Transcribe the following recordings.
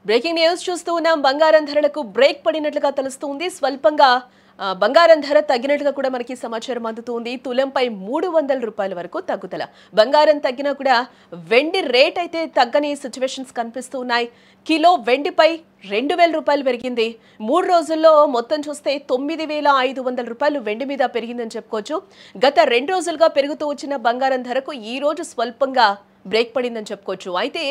Breaking news చూస్తూ ఉన్నాం. బంగారం ధరలకు బ్రేక్ పడినట్లుగా తెలుస్తుంది. స్వల్పంగా బంగారం ధర తగ్గినట్లుగా కూడా మనకి సమాచారం అందుతుంది. తులంపై ₹300 వరకు తగ్గుదల. బంగారం తగ్గినా కూడా వెండి రేట్ అయితే తగ్గని సిచ్యువేషన్స్ కనిపిస్తూ ఉన్నాయి. కిలో వెండిపై ₹2000 పెరిగింది. 3 రోజుల్లో మొత్తం చూస్తే ₹9500 వెండి మీద పెరిగిందని చెప్పుకోవచ్చు. గత 2 రోజులుగా పెరుగుతూ వచ్చిన బంగారం ధరకు ఈ రోజు స్వల్పంగా బ్రేక్ పడిందని చెప్పుకోవచ్చు. అయితే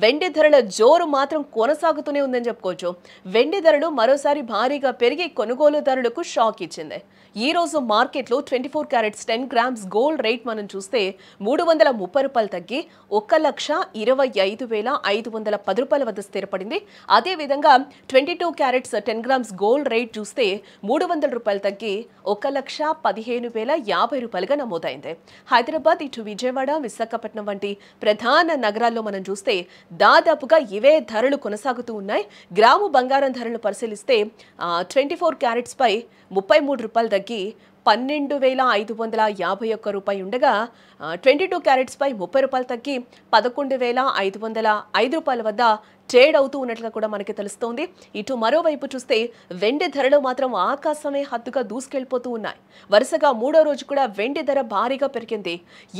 వెండి ధరల జోరు మాత్రం కొనసాగుతూనే ఉందని చెప్పుకోవచ్చు. వెండి ధరలు మరోసారి భారీగా పెరిగి కొనుగోలుదారులకు షాక్ ఇచ్చింది. ఈ రోజు మార్కెట్లో 24 క్యారెట్స్ 10 గ్రామ్స్ గోల్డ్ రేట్ మనం చూస్తే ₹330 తగ్గి ₹1,25,510 వద్ద స్థిరపడింది. అదేవిధంగా 22 క్యారెట్స్ 10 గ్రామ్స్ గోల్డ్ రేట్ చూస్తే ₹300 తగ్గి ₹1,15,050గా నమోదైంది. హైదరాబాద్, ఇటు విజయవాడ, విశాఖపట్నం వంటి ప్రధాన నగరాల్లో మనం చూస్తే దాదాపుగా ఇవే ధరలు కొనసాగుతూ ఉన్నాయి. గ్రాము బంగారం ధరలు పరిశీలిస్తే 24 క్యారెట్స్ పై ₹33 తగ్గి ₹12,551 ఉండగా 22 క్యారెట్స్ పై ₹30 తగ్గి ₹11,505 వద్ద ట్రేడ్ అవుతూ ఉన్నట్లుగా కూడా మనకి తెలుస్తోంది. ఇటు మరోవైపు చూస్తే వెండి ధరలు మాత్రం ఆకాశమే హద్దుగా దూసుకెళ్లిపోతూ ఉన్నాయి. వరుసగా 3వ రోజు కూడా వెండి ధర భారీగా పెరిగింది.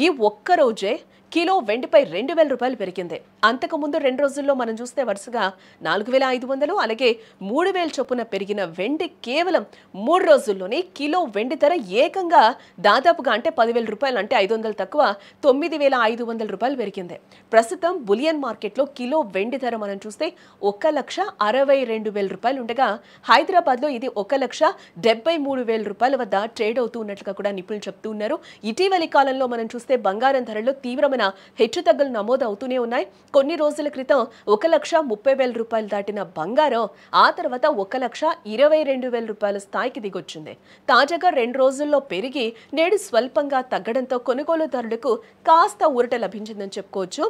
ఈ ఒక్క రోజే కిలో వెండిపై ₹2000 పెరిగింది. అంతకుముందు 2 రోజుల్లో మనం చూస్తే వరుసగా 4500 అలాగే 3000 చొప్పున పెరిగిన వెండి కేవలం 3 రోజుల్లోనే కిలో వెండి ధర ఏకంగా దాదాపుగా అంటే ₹10,000 అంటే 500 తక్కువ ₹9500 పెరిగింది. ప్రస్తుతం బులియన్ మార్కెట్లో కిలో వెండి ధర మనం చూస్తే ₹1,62,000 ఉండగా హైదరాబాద్లో ఇది ₹1,73,000 వద్ద ట్రేడ్ అవుతూ ఉన్నట్లుగా కూడా నిపుణులు చెప్తూ ఉన్నారు. ఇటీవలి కాలంలో మనం చూస్తే బంగారం ధరల్లో తీవ్రమైన హెచ్చుతగ్గులు నమోదు అవుతూనే ఉన్నాయి. కొన్ని రోజుల క్రితం ₹1,30,000 దాటిన బంగారం ఆ తర్వాత ₹1,22,000 స్థాయికి దిగొచ్చింది. తాజాగా 2 రోజుల్లో పెరిగి నేడు స్వల్పంగా తగ్గడంతో కొనుగోలుదారులకు కాస్త ఊరట లభించిందని చెప్పుకోవచ్చు.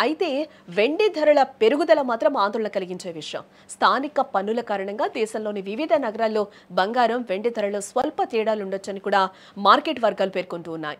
అయితే వెండి ధరల పెరుగుదల మాత్రం ఆందోళన కలిగించే విషయం. స్థానిక పన్నుల కారణంగా దేశంలోని వివిధ నగరాల్లో బంగారం, వెండి ధరలో స్వల్ప తేడాలుండొచ్చని కూడా మార్కెట్ వర్గాలు పేర్కొంటూ ఉన్నాయి.